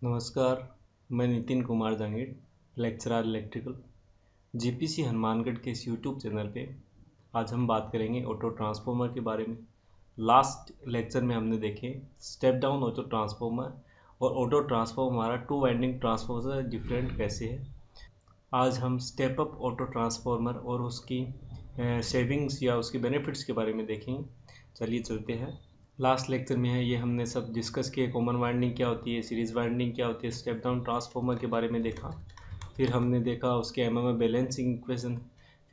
नमस्कार। मैं Nitin Kumar Jangid, lecturer electrical, GPC Hanumangarh के इस यूट्यूब चैनल पे आज हम बात करेंगे ऑटो ट्रांसफार्मर के बारे में। लास्ट लेक्चर में हमने देखे स्टेप डाउन ऑटो ट्रांसफार्मर और ऑटो ट्रांसफार्मर हमारा टू वाइंडिंग ट्रांसफार्मर से डिफरेंट कैसे है। आज हम स्टेप अप ऑटो ट्रांसफार्मर और उसकी सेविंग्स या उसके बेनिफिट्स के बारे में देखेंगे। चलिए चलते हैं। लास्ट लेक्चर में है ये हमने सब डिस्कस किए, कॉमन वाइंडिंग क्या होती है, सीरीज वाइंडिंग क्या होती है, स्टेप डाउन ट्रांसफार्मर के बारे में देखा। फिर हमने देखा उसके एमएमएफ बैलेंसिंग इक्वेशन।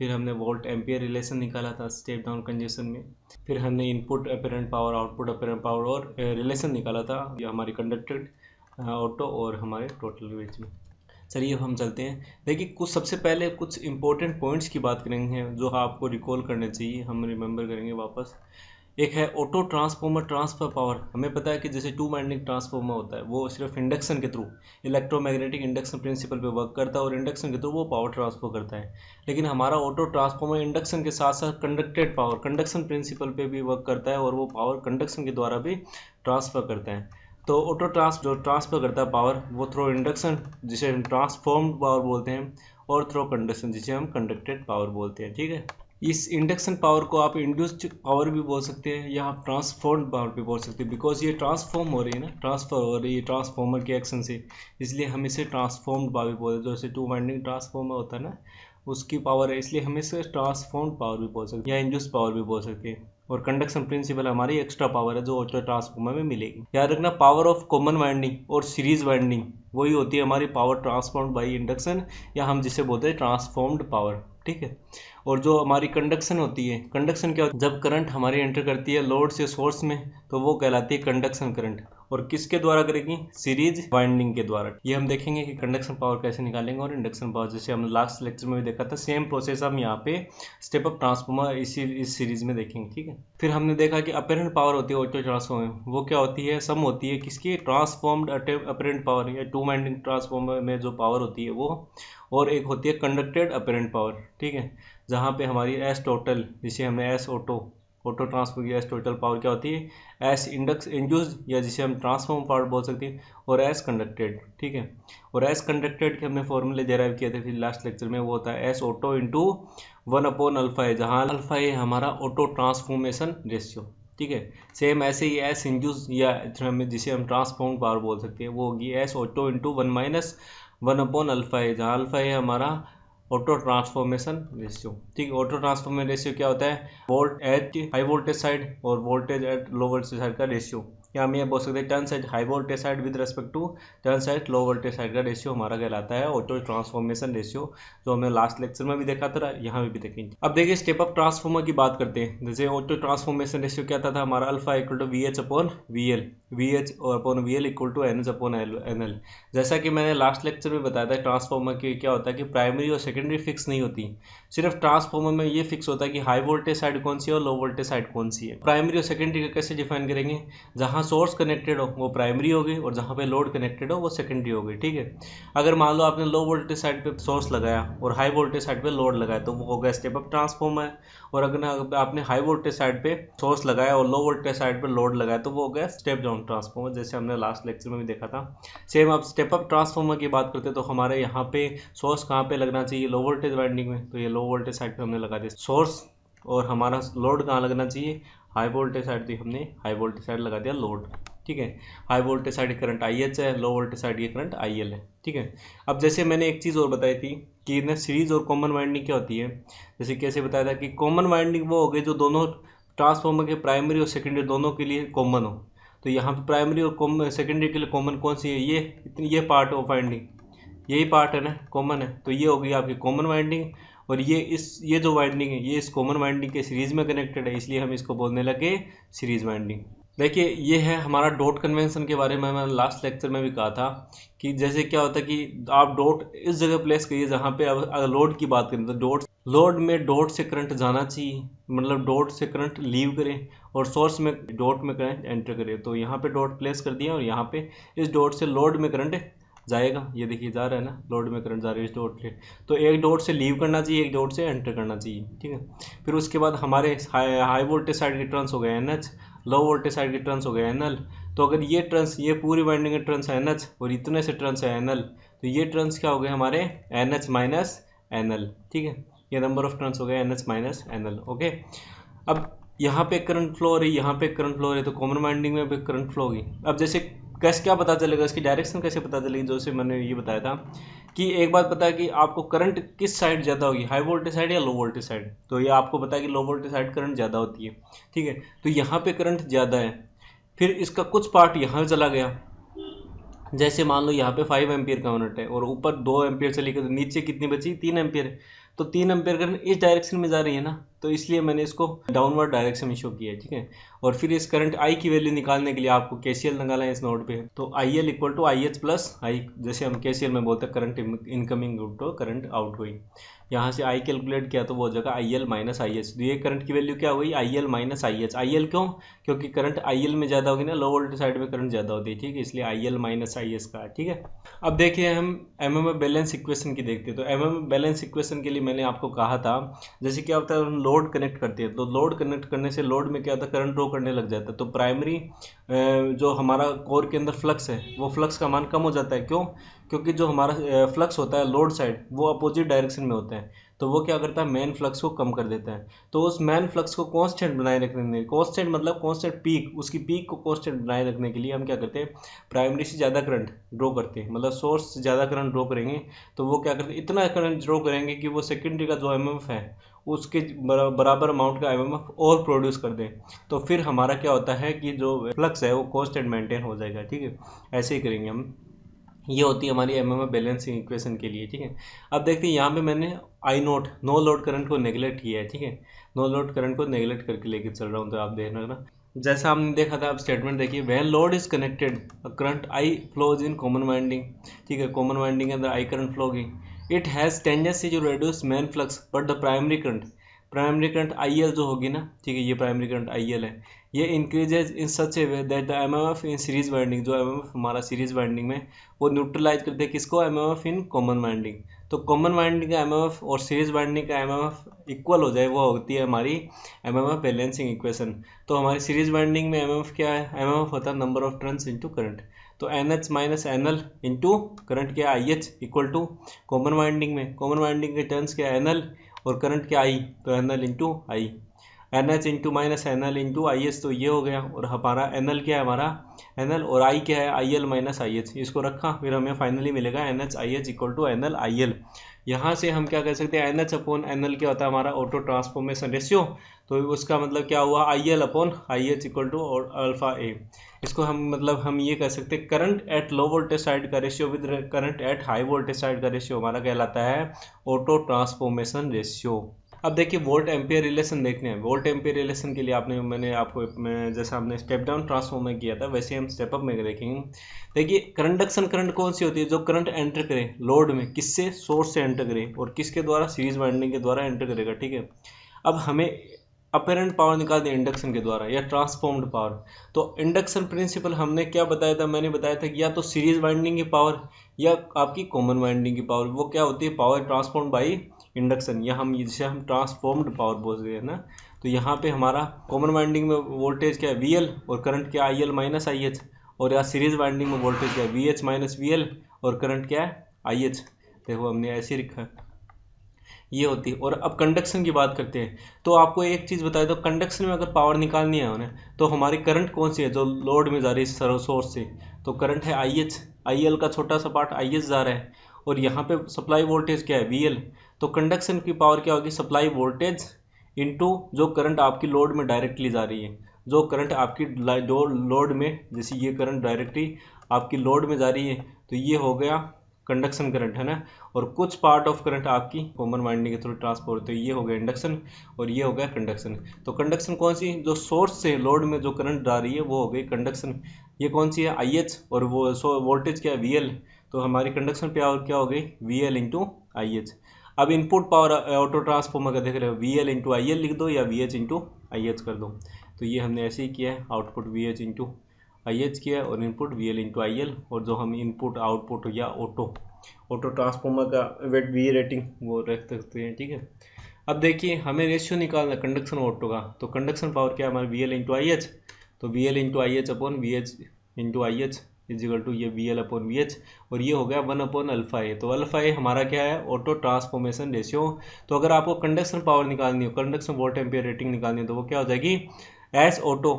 फिर हमने वोल्ट एम्पियर रिलेशन निकाला था स्टेप डाउन कंडीशन में। फिर हमने input apparent power, output apparent power और रिलेशन निकाला था ये हमारी कंडक्टेड ऑटो और हमारे टोटल के बीच में। चलिए अब हम चलते हैं। देखिए कुछ सबसे पहले कुछ इंपॉर्टेंट पॉइंट्स की बात करेंगे जो आपको रिकॉल करने चाहिए, हम रिमेंबर करेंगे वापस। एक है ऑटो ट्रांसफार्मर ट्रांसफर पावर। हमें पता है कि जैसे टू वाइंडिंग ट्रांसफार्मर होता है वो सिर्फ इंडक्शन के थ्रू, इलेक्ट्रोमैग्नेटिक इंडक्शन प्रिंसिपल पे वर्क करता है और इंडक्शन के थ्रू वो पावर ट्रांसफर करता है। लेकिन हमारा ऑटो ट्रांसफार्मर इंडक्शन के साथ साथ कंडक्टेड पावर, कंडक्शन प्रिंसिपल पे भी वर्क करता है और वो पावर कंडक्शन के द्वारा भी ट्रांसफर करता है। तो ऑटो जो ट्रांसफर करता है पावर वो थ्रो इंडक्शन जिसे हम ट्रांसफॉर्म्ड पावर बोलते हैं और थ्रो कंडक्शन जिसे हम कंडक्टेड पावर बोलते हैं। ठीक है, इस इंडक्शन पावर को आप इंड्यूस्ड पावर भी बोल सकते हैं या आप ट्रांसफॉर्म्ड पावर भी बोल सकते हैं, बिकॉज ये ट्रांसफॉर्म हो रही है ना, ट्रांसफर हो रही है ट्रांसफॉर्मर के एक्शन से, इसलिए हम इसे ट्रांसफॉर्म्ड पावर भी बोलते हैं। जैसे टू वाइंडिंग ट्रांसफॉर्मर होता है ना, उसकी पावर है, इसलिए हम इसे ट्रांसफॉर्म्ड पावर भी बोल सकते हैं या इंड्यूस्ड पावर भी बोल सकते हैं। और कंडक्शन प्रिंसिपल हमारी एक्स्ट्रा पावर है जो ऑटो ट्रांसफॉर्मर में मिलेगी। याद रखना, पावर ऑफ कॉमन वाइंडिंग और सीरीज वाइंडिंग वही होती है हमारी पावर ट्रांसफॉर्म्ड बाई इंडक्शन, या हम जिसे बोलते हैं ट्रांसफॉर्म्ड पावर। ठीक है, और जो हमारी कंडक्शन होती है, कंडक्शन क्या होती है, जब करंट हमारी एंटर करती है लोड से सोर्स में तो वो कहलाती है कंडक्शन करंट। और किसके द्वारा करेगी? सीरीज वाइंडिंग के द्वारा। ये हम देखेंगे कि कंडक्शन पावर कैसे निकालेंगे और इंडक्शन पावर, जैसे हमने लास्ट लेक्चर में भी देखा था, सेम प्रोसेस हम यहाँ पे स्टेप अप ट्रांसफार्मर इस सीरीज में देखेंगे। ठीक है, फिर हमने देखा कि अपरेंट पावर होती है ऑटो ट्रांसफार्मर में, वो क्या होती है? सम होती है किसकी? ट्रांसफॉर्म्ड अपरेंट पावर या टू वाइंडिंग ट्रांसफार्मर में जो पावर होती है वो, और एक होती है कंडक्टेड अपरेंट पावर। ठीक है, जहाँ पे हमारी एस टोटल, जिसे हमने एस ऑटो ट्रांसफर की एस टोटल पावर क्या होती है? एस इंडक्स इंड्यूस्ड या जिसे हम ट्रांसफॉर्म पावर बोल सकते हैं, और एस कंडक्टेड। ठीक है, और एस कंडक्टेड के हमने फॉर्मूले डेराइव किए थे फिर लास्ट लेक्चर में, वो होता है एस ऑटो इंटू 1/अल्फा है, जहाँ अल्फा है हमारा ऑटो ट्रांसफॉर्मेशन रेशियो। ठीक है, सेम ऐसे ही एस इंड्यूस या जिसे हम ट्रांसफॉर्म पावर बोल सकते हैं वो होगी एस ऑटो इंटू 1/अल्फा है, जहाँ अल्फा है हमारा ऑटो ट्रांसफॉर्मेशन रेशियो। ठीक है, ऑटो ट्रांसफॉर्मेशन रेशियो क्या होता है? Volt at high voltage side और voltage at low voltage side का रेशियो, या हम ये बोल सकते हैं turn side high voltage side with respect to turn side low voltage side का रेशियो हमारा कहलाता है ऑटो ट्रांसफॉर्मेशन रेशियो, जो हमने लास्ट लेक्चर में भी देखा था, यहाँ भी देखेंगे। अब देखिए स्टेप अप ट्रांसफॉर्मर की बात करते हैं। जैसे ऑटो ट्रांसफॉर्मेशन रेशियो क्या था हमारा? Alpha equal to V H upon V L, V H upon V L equal to N H upon N L. जैसा कि मैंने लास्ट लेक्चर में बताया था, ट्रांसफॉर्मर के क्या होता है कि प्राइमरी और सेकेंडरी फिक्स नहीं होती, सिर्फ ट्रांसफॉर्मर में ये फिक्स होता है कि हाई वोल्टेज साइड कौन सी है और लो वोल्टेज साइड कौन सी है। प्राइमरी और सेकेंडरी का कैसे डिफाइन करेंगे? जहां सोर्स कनेक्टेड हो वो प्राइमरी होगी और जहां पे लोड कनेक्टेड हो वो सेकेंडरी होगी। ठीक है, अगर मान लो आपने लो वोल्टेज साइड पे सोर्स लगाया और हाई वोल्टेज साइड पे लोड लगाया तो वो हो गया स्टेप अप ट्रांसफॉर्मर, और अगर आपने हाई वोल्टेज साइड पे सोर्स लगाया और लो वोल्टेज साइड पे लोड लगाया तो वो हो गया स्टेप डाउन ट्रांसफॉर्मर, जैसे हमने लास्ट लेक्चर में भी देखा था। सेम अब स्टेप अप ट्रांसफॉर्मर की बात करते हैं तो हमारे यहाँ पे सोर्स कहाँ पे लगना चाहिए? लो वोल्टेज वाइंडिंग में, तो ये लो वोल्टेज साइड पे हमने लगा दिया सोर्स, और हमारा लोड कहाँ लगना चाहिए? हाई वोल्टेज साइड, तो हमने हाई वोल्टेज साइड लगा दिया लोड। ठीक है, high voltage side current I H है, लो वोल्टेज साइड ये करंट आई एल है। ठीक है, अब जैसे मैंने एक चीज़ और बताई थी कि ना सीरीज और कॉमन वाइंडिंग क्या होती है। जैसे कैसे बताया था कि कॉमन वाइंडिंग वो हो गई जो दोनों ट्रांसफॉर्मर के प्राइमरी और सेकेंडरी दोनों के लिए कॉमन हो। तो यहाँ पे प्राइमरी और सेकेंडरी के लिए कॉमन कौन सी है? ये पार्ट ऑफ वाइंडिंग, यही पार्ट है ना, कॉमन है, तो ये होगी आपकी कॉमन वाइंडिंग। और ये जो वाइंडिंग है ये इस कॉमन वाइंडिंग के सीरीज में कनेक्टेड है, इसलिए हम इसको बोलने लगे सीरीज वाइंडिंग। देखिए ये है हमारा डॉट कन्वेंशन के बारे में मैंने लास्ट लेक्चर में भी कहा था कि जैसे क्या होता है कि आप डॉट इस जगह प्लेस करिए जहाँ पे अगर लोड की बात करें तो लोड में डॉट से करंट जाना चाहिए, मतलब डॉट से करंट लीव करें, और सोर्स में डॉट में करंट एंटर करें। तो यहाँ पे डॉट प्लेस कर दिया और यहाँ पे इस डॉट से लोड में करंट जाएगा, ये देखिए जा रहा है ना, लोड में करंट जा रही है इस डॉट से, तो एक डॉट से लीव करना चाहिए, एक डॉट से एंटर करना चाहिए। ठीक है, फिर उसके बाद हमारे हाई वोल्टेज साइड के टर्न्स हो गए N H, low voltage side के टर्न्स हो गए NL। तो अगर ये टर्न्स, ये पूरी वाइंडिंग के टर्न्स है NH और इतने से टर्न्स है NL, तो ये टर्न्स क्या हो गए हमारे NH माइनस NL। ठीक है, ये नंबर ऑफ टर्न्स हो गए NH माइनस NL। ओके, अब यहाँ पे करंट फ्लो हो रही है, यहाँ पे करंट फ्लो हो रही है, तो कॉमन वाइंडिंग में भी करंट फ्लो होगी। अब जैसे कैसे क्या पता चलेगा, इसकी डायरेक्शन कैसे पता चलेगी, जैसे मैंने ये बताया था कि एक बात पता है कि आपको करंट किस साइड ज़्यादा होगी, हाई वोल्टेज साइड या लो वोल्टेज साइड। तो ये आपको पता है कि लो वोल्टेज साइड करंट ज़्यादा होती है। ठीक है, तो यहाँ पे करंट ज़्यादा है, फिर इसका कुछ पार्ट यहाँ चला गया। जैसे मान लो यहाँ पे 5 एम्पियर का करंट है और ऊपर 2 एम्पियर चली गई, तो नीचे कितनी बची, 3 एम्पियर। तो 3 एम्पियर करंट इस डायरेक्शन में जा रही है ना, तो इसलिए मैंने इसको डाउनवर्ड डायरेक्शन में शो किया है। ठीक है, और फिर इस करंट आई की वैल्यू निकालने के लिए आपको केसीएल निकालना है इस नोड पे। तो I L equal to I H plus I, जैसे हम केसीएल में बोलते हैं current incoming to current outgoing. यहाँ से आई कैलकुलेट किया तो वो हो जाएगा I L minus I H. तो ये करंट की वैल्यू क्या हुई, I L minus I H. I L क्यों, क्योंकि करंट आई एल में ज़्यादा होगी ना, लो वोल्टेज साइड में करंट ज़्यादा होती है। ठीक है, इसलिए आई एल माइनस आई एच का। ठीक है, अब देखिए हम एमएमएफ बैलेंस इक्वेशन की देखते हैं। तो एमएमएफ बैलेंस इक्वेशन के लिए मैंने आपको कहा था, जैसे क्या होता है हम लोड कनेक्ट करते हैं, तो लोड कनेक्ट करने से लोड में क्या होता है, करंट ड्रॉ करने लग जाता है। तो प्राइमरी जो हमारा कोर के अंदर फ्लक्स है, वो फ्लक्स का मान कम हो जाता है। क्यों, क्योंकि जो हमारा फ्लक्स होता है लोड साइड, वो अपोजिट डायरेक्शन में होता है। तो वो क्या करता है, मेन फ्लक्स को कम कर देता है। तो उस मेन फ्लक्स को कांस्टेंट बनाए रखने, कांस्टेंट मतलब कांस्टेंट पीक, उसकी पीक को कांस्टेंट बनाए रखने के लिए हम क्या करते हैं, प्राइमरी से ज़्यादा करंट ड्रॉ करते हैं, मतलब सोर्स से ज़्यादा करंट ड्रॉ करेंगे। तो वो क्या करते हैं, इतना करंट ड्रॉ करेंगे कि वो सेकेंडरी का जो एमएमएफ है उसके बराबर अमाउंट का एमएमएफ और प्रोड्यूस कर दें। तो फिर हमारा क्या होता है कि जो फ्लक्स है वो कांस्टेंट मेंटेन हो जाएगा। ठीक है, ऐसे ही करेंगे हम। ये होती है हमारी एमएमएफ बैलेंसिंग इक्वेशन के लिए। ठीक है, अब देखते हैं यहाँ पे मैंने आई नोट नो लोड करंट को नेगलेक्ट किया है। ठीक है, नो लोड करंट को नेगलेक्ट करके लेके चल रहा हूँ, तो आप देखना ना, जैसा हमने देखा था। अब स्टेटमेंट देखिए, when load is connected current I flows in common winding. ठीक है, कॉमन वाइंडिंग के अंदर आई करंट फ्लो होगी। It has tendency to reduce main flux but the primary current I L जो होगी ना, ठीक है, ये प्राइमरी करंट आई एल है, ये increases in such A way that the MMF in series winding, जो एमएमएफ हमारा सीरीज वाइंडिंग में, वो न्यूट्रलाइज करते हैं किसको, एमएमएफ इन कॉमन वाइंडिंग। तो कॉमन वाइंडिंग का एमएमएफ और सीरीज वाइंडिंग का एमएमएफ इक्वल हो जाए, वो होती है हमारी एमएमएफ बैलेंसिंग इक्वेशन। तो हमारी सीरीज वाइंडिंग में एमएमएफ क्या है, एमएमएफ होता है number of turns into current. तो NH minus NL into current क्या है IH equal to common winding में, कॉमन वाइंडिंग के टर्न्स क्या है NL और करंट क्या I, तो NL into I. NH into minus NL into IH, तो ये हो गया। और हमारा NL क्या है, हमारा NL, और I क्या है IL माइनस IH। इसको रखा, फिर हमें फाइनली मिलेगा NH IH equal to NL IL। यहाँ से हम क्या कह सकते हैं, NH अपॉन NL क्या होता है हमारा ऑटो ट्रांसफॉर्मेशन रेशियो। तो उसका मतलब क्या हुआ, IL upon IH equal to alpha A. इसको हम मतलब हम ये कह सकते हैं current at low voltage side का ratio with current at high voltage side का रेशियो हमारा कहलाता है ऑटो ट्रांसफॉर्मेशन रेशियो। अब देखिए वोल्ट एम्पियर रिलेशन देखने हैं। वोल्ट एम्पियर रिलेशन के लिए मैंने आपको जैसा हमने स्टेप डाउन ट्रांसफॉर्मर में किया था, वैसे हम स्टेप अप में देखेंगे। देखिए कंडक्शन करंट कौन सी होती है, जो करंट एंटर करे लोड में, किससे, सोर्स से एंटर करे, और किसके द्वारा, सीरीज वाइंडिंग के द्वारा एंटर करेगा। ठीक है, अब हमें अपेरेंट पावर निकाल दें इंडक्शन के द्वारा या ट्रांसफॉर्म्ड पावर। तो इंडक्शन प्रिंसिपल हमने क्या बताया था, मैंने बताया था कि या तो सीरीज वाइंडिंग की पावर या आपकी कॉमन वाइंडिंग की पावर, वो क्या होती है, पावर ट्रांसफॉर्म्ड बाई इंडक्शन, या हम जिसे हम ट्रांसफॉर्म्ड पावर बोलते हैं ना। तो यहाँ पे हमारा कॉमन वाइंडिंग में वोल्टेज क्या है VL और करंट क्या IL माइनस IH, और यहाँ सीरीज वाइंडिंग में वोल्टेज क्या है VH माइनस VL और करंट क्या है IH। देखो हमने ऐसे लिखा है, ये होती है। और अब कंडक्शन की बात करते हैं, तो आपको एक चीज़ बताया, तो कंडक्शन में अगर पावर निकालनी है उन्हें, तो हमारी करंट कौन सी है जो लोड में जा रही है सोर्स से, तो करंट है IH, IL का छोटा सा पार्ट IH जा रहा है, और यहाँ पे सप्लाई वोल्टेज क्या है VL। तो कंडक्शन की पावर क्या होगी, सप्लाई वोल्टेज इनटू जो करंट आपकी लोड में डायरेक्टली जा रही है, जो करंट आपकी लोड में, जैसे ये करंट डायरेक्टली आपकी लोड में जा रही है, तो ये हो गया कंडक्शन करंट है ना। और कुछ पार्ट ऑफ करंट आपकी कॉमन वाइंडिंग के थ्रू ट्रांसफर होते हैं, ये हो गया इंडक्शन और ये हो गया कंडक्शन। तो कंडक्शन कौन सी, जो सोर्स से लोड में जो करंट जा रही है वो हो गई कंडक्शन। ये कौन सी है IH, और वो वोल्टेज क्या है VL। तो हमारी कंडक्शन पावर क्या हो गई VL इंटू IH। अब इनपुट पावर ऑटो ट्रांसफॉर्मर का देख रहे हो, VL इंटू IL लिख दो या VH इंटू IH कर दो। तो ये हमने ऐसे ही किया है, आउटपुट VH इंटू IH किया है और इनपुट VL इंटू IL, और जो हम इनपुट आउटपुट या ऑटो ट्रांसफॉर्मर का V रेटिंग वो रख सकते हैं। ठीक है, अब देखिए हमें रेशियो निकालना कंडक्शन ऑटो का, तो कंडक्शन पावर क्या है हमारा VL इंटू IH। तो V L into I H upon V H into I H equal to ये V L upon V H, और ये हो गया 1 अपॉन अल्फा ए। तो अल्फा ए हमारा क्या है, ऑटो ट्रांसफॉर्मेशन रेशियो। तो अगर आपको कंडक्शन पावर निकालनी हो, कंडक्शन वोल्ट एम्पियर रेटिंग निकालनी हो, तो वो क्या हो जाएगी, S auto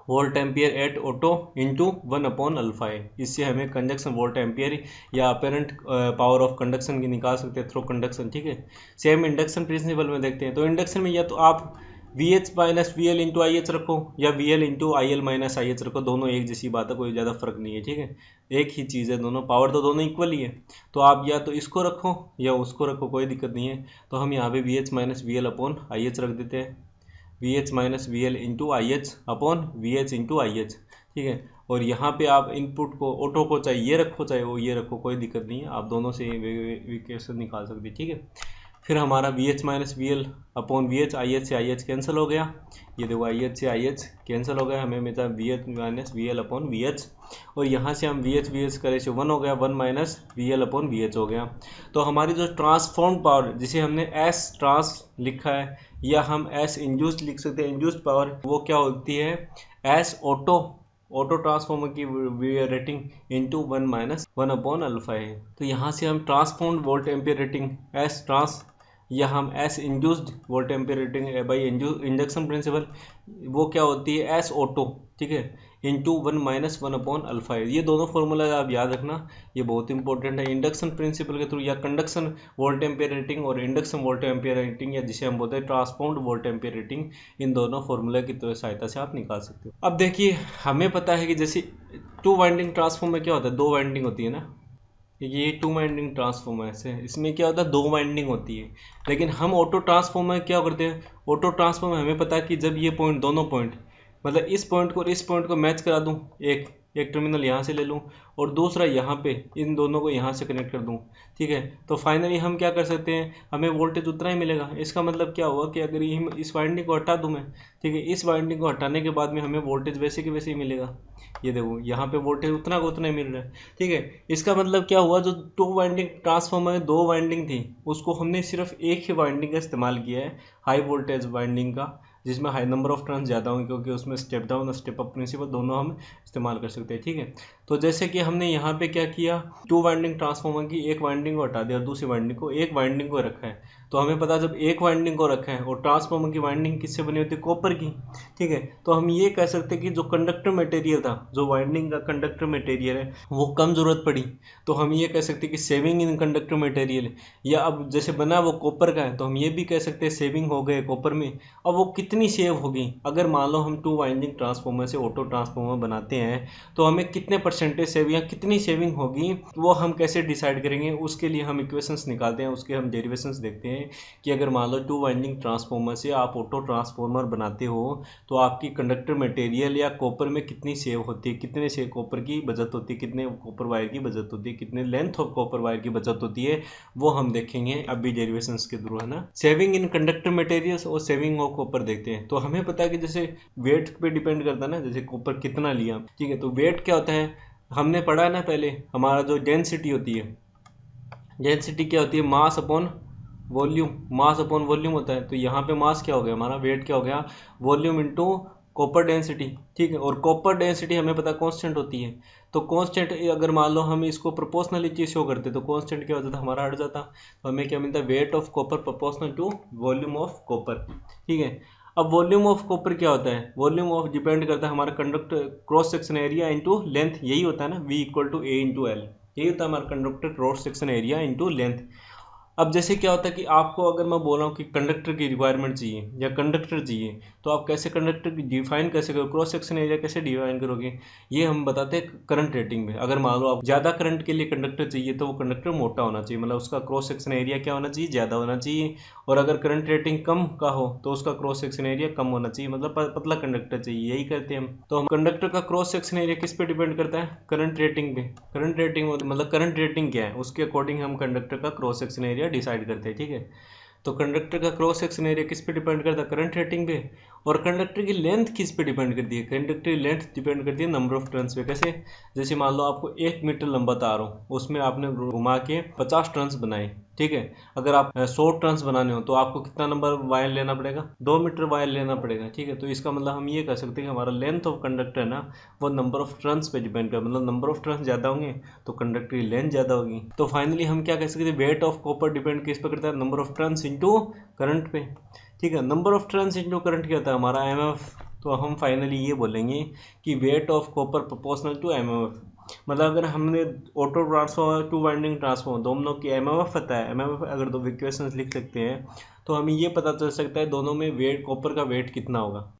volt ampere at auto into 1 upon alpha A. इससे हमें कंडक्शन वोल्ट एम्पियर या अपेरेंट पावर ऑफ कंडक्शन की निकाल सकते हैं थ्रू कंडक्शन, ठीक है। सेम इंडक्शन प्रिंसिपल में देखते हैं। तो इंडक्शन में या तो आप V H minus we L into I H रखो या we L into I L minus I H रखो, दोनों एक जैसी बात है, कोई ज़्यादा फर्क नहीं है, ठीक है। एक ही चीज़ है, दोनों पावर तो दोनों इक्वल ही है। तो आप या तो इसको रखो या उसको रखो, कोई दिक्कत नहीं है। तो हम यहाँ पे V H minus we L upon I H रख देते हैं, V H minus we L into I H upon V H into I H, ठीक है। और यहाँ पे आप इनपुट को ऑटो को चाहे ये रखो चाहे वो ये रखो, कोई दिक्कत नहीं है, आप दोनों से इक्वेशन निकाल सकते हैं, ठीक है। फिर हमारा V H minus we L upon V H, I H से आई एच कैंसिल हो गया, ये देखो आई एच से आई एच कैंसिल हो गया, हमें मिलता है V H minus we L upon V H, और यहाँ से हम वी एच करे से 1 हो गया, 1 minus we L upon V H हो गया। तो हमारी जो ट्रांसफॉर्म पावर जिसे हमने एस ट्रांस लिखा है या हम एस इंड्यूस्ड लिख सकते हैं, इंड्यूस्ड पावर, वो क्या होती है, एस ऑटो ट्रांसफॉर्मर की rating into 1 minus 1 upon alpha है। तो यहाँ से हम transformed volt ampere rating S trans या हम S induced volt ampere rating by induction principle, वो क्या होती है, एस ऑटो, ठीक है, इंटू 1 माइनस 1 अपॉन अल्फा है। ये दोनों फॉर्मूला आप याद रखना, ये बहुत इंपॉर्टेंट है। इंडक्शन प्रिंसिपल के थ्रू या कंडक्शन वोल्ट एम्पियर रेटिंग और इंडक्शन वोल्ट एम्पियर रेटिंग, या जिसे हम बोलते हैं ट्रांसफॉर्म्ड वोल्ट एम्पियर रेटिंग, इन दोनों फॉर्मूला की सहायता से आप निकाल सकते हो। अब देखिए, हमें पता है कि जैसे 2 वाइंडिंग ट्रांसफॉर्मर क्या होता है, 2 वाइंडिंग होती है ना, ये 2 वाइंडिंग ट्रांसफॉर्मर है, इसमें क्या होता है, 2 वाइंडिंग होती है। लेकिन हम ऑटो ट्रांसफॉर्मर क्या करते हैं, ऑटो ट्रांसफॉर्मर हमें पता है कि जब ये पॉइंट, दोनों पॉइंट, मतलब इस पॉइंट को और इस पॉइंट को मैच करा दूं, एक टर्मिनल यहाँ से ले लूँ और दूसरा यहाँ पे, इन दोनों को यहाँ से कनेक्ट कर दूँ, ठीक है। तो फाइनली हम क्या कर सकते हैं, हमें वोल्टेज उतना ही मिलेगा। इसका मतलब क्या हुआ कि अगर ये इस वाइंडिंग को हटा दूँ मैं, ठीक है, इस वाइंडिंग को हटाने के बाद में हमें वोल्टेज वैसे के वैसे ही मिलेगा। ये देखो यहाँ पे वोल्टेज उतना का उतना ही मिल रहा है, ठीक है। इसका मतलब क्या हुआ, जो 2 वाइंडिंग ट्रांसफॉर्मर में 2 वाइंडिंग थी, उसको हमने सिर्फ एक ही वाइंडिंग का इस्तेमाल किया है, हाई वोल्टेज वाइंडिंग का, जिसमें हाई नंबर ऑफ टर्न्स ज़्यादा होंगे, क्योंकि उसमें स्टेप डाउन और स्टेप अप प्रिंसिपल दोनों हम इस्तेमाल कर सकते हैं, ठीक है। तो जैसे कि हमने यहाँ पे क्या किया, 2 वाइंडिंग ट्रांसफॉर्मर की एक वाइंडिंग को हटा दिया और दूसरी वाइंडिंग को, एक वाइंडिंग को रखा है। तो हमें पता है जब एक वाइंडिंग को रखा है और ट्रांसफॉर्मर की वाइंडिंग किससे बनी होती है, कॉपर की, ठीक है। तो हम ये कह सकते हैं कि जो कंडक्टर मटेरियल था, जो वाइंडिंग का कंडक्टर मटेरियल है, वो कम जरूरत पड़ी, तो हम ये कह सकते हैं कि सेविंग इन कंडक्टर मटेरियल। या अब जैसे बना वो कॉपर का है, तो हम ये भी कह सकते हैं सेविंग हो गए कॉपर में। अब वो कितनी सेव होगी, अगर मान लो हम 2 वाइंडिंग ट्रांसफॉर्मर से ऑटो ट्रांसफॉर्मर बनाते हैं, तो हमें कितने परसेंटेज सेव या कितनी सेविंग होगी, वो हम कैसे डिसाइड करेंगे। उसके लिए हम इक्वेशंस निकालते हैं, उसके हम डेरिवेशंस देखते हैं कि अगर मान लो 2 वाइंडिंग ट्रांसफॉर्मर से आप ऑटो ट्रांसफॉर्मर बनाते हो, तो आपकी कंडक्टर मटेरियल या कॉपर में कितनी सेव होती है, कितने से कॉपर की बचत होती है, कितने कॉपर वायर की बचत होती है, कितने लेंथ ऑफ कॉपर वायर की बचत होती है, वो हम देखेंगे अभी डेरिवेशंस के थ्रू, है ना। सेविंग इन कंडक्टर मटेरियल्स और सेविंग ऑफ कॉपर देखते हैं। तो हमें पता है कि जैसे वेट पे डिपेंड करता है ना, जैसे कॉपर कितना लिया, ठीक है। तो वेट क्या होता है, हमने पढ़ा है ना पहले, हमारा जो डेंसिटी होती है, डेंसिटी क्या होती है, mass upon volume, mass upon volume होता है। तो यहाँ पे मास क्या हो गया, हमारा वेट क्या हो गया, वॉल्यूम इनटू कॉपर डेंसिटी, ठीक है। और कॉपर डेंसिटी हमें पता कांस्टेंट होती है। तो कांस्टेंट अगर मान लो हम इसको प्रोपोर्शनली चीज शो करते तो कांस्टेंट क्या हो जाता, हमारा हट जाता। तो हमें क्या मिलता है, weight of copper proportional to volume of copper, ठीक है। अब वॉल्यूम ऑफ कॉपर क्या होता है, वॉल्यूम ऑफ डिपेंड करता है हमारा conductor cross section area into length, यही होता है ना, V equal to A into L, यही होता है हमारा conductor cross section area into length. अब जैसे क्या होता है कि आपको अगर मैं बोल रहा हूँ कि कंडक्टर की रिक्वायरमेंट चाहिए या कंडक्टर चाहिए, तो आप कैसे कंडक्टर की डिफाइन कैसे करोगे, क्रॉस सेक्शन एरिया कैसे डिफाइन करोगे, ये हम बताते हैं करंट रेटिंग में। अगर मान लो आप ज़्यादा करंट के लिए कंडक्टर चाहिए, तो वो कंडक्टर मोटा होना चाहिए, मतलब उसका क्रॉस सेक्शन एरिया क्या होना चाहिए, ज़्यादा होना चाहिए। और अगर करंट रेटिंग कम का हो, तो उसका क्रॉस सेक्शन एरिया कम होना चाहिए, मतलब पतला कंडक्टर चाहिए, यही करते हैं हम। तो हम कंडक्टर का क्रॉस सेक्शन एरिया किस पे डिपेंड करता है, करंट रेटिंग पे। करंट रेटिंग मतलब करंट रेटिंग क्या है, उसके अकॉर्डिंग हम कंडक्टर का क्रॉस सेक्शन एरिया डिसाइड करते हैं, ठीक है। तो कंडक्टर का क्रॉस सेक्शन एरिया किस पे डिपेंड करता है, करंट रेटिंग पे। और कंडक्टर की लेंथ किस पे डिपेंड करती है, कंडक्टर की लेंथ डिपेंड करती है नंबर ऑफ टर्न्स पे। कैसे, जैसे मान लो आपको 1 मीटर लंबा तार हो, उसमें आपने घुमा के 50 टर्न्स बनाए, ठीक है। अगर आप 100 टर्न्स बनाने हो तो आपको कितना नंबर वायर लेना पड़ेगा, 2 मीटर वायर लेना पड़ेगा। ठीक है, तो इसका मतलब हम ये कह सकते हैं कि हमारा लेंथ ऑफ कंडक्टर है ना, वो नंबर ऑफ टर्न्स पे डिपेंड कर, मतलब नंबर ऑफ टर्न्स ज़्यादा होंगे तो कंडक्टर की लेंथ ज़्यादा होगी। तो फाइनली हम क्या कह सकते हैं, वेट ऑफ कॉपर डिपेंड किस पे करता है, number of turns into current पे। ठीक है, number of turns into current क्या होता है हमारा एमएफ। तो हम फाइनली ये बोलेंगे कि weight of copper proportional to MF. मतलब अगर हमने auto transformer two winding transformer दोनों की एमएमएफ पता है, एमएमएफ अगर दो इक्वेशंस लिख सकते हैं तो हमें ये पता चल सकता है दोनों में वेट, कॉपर का वेट कितना होगा।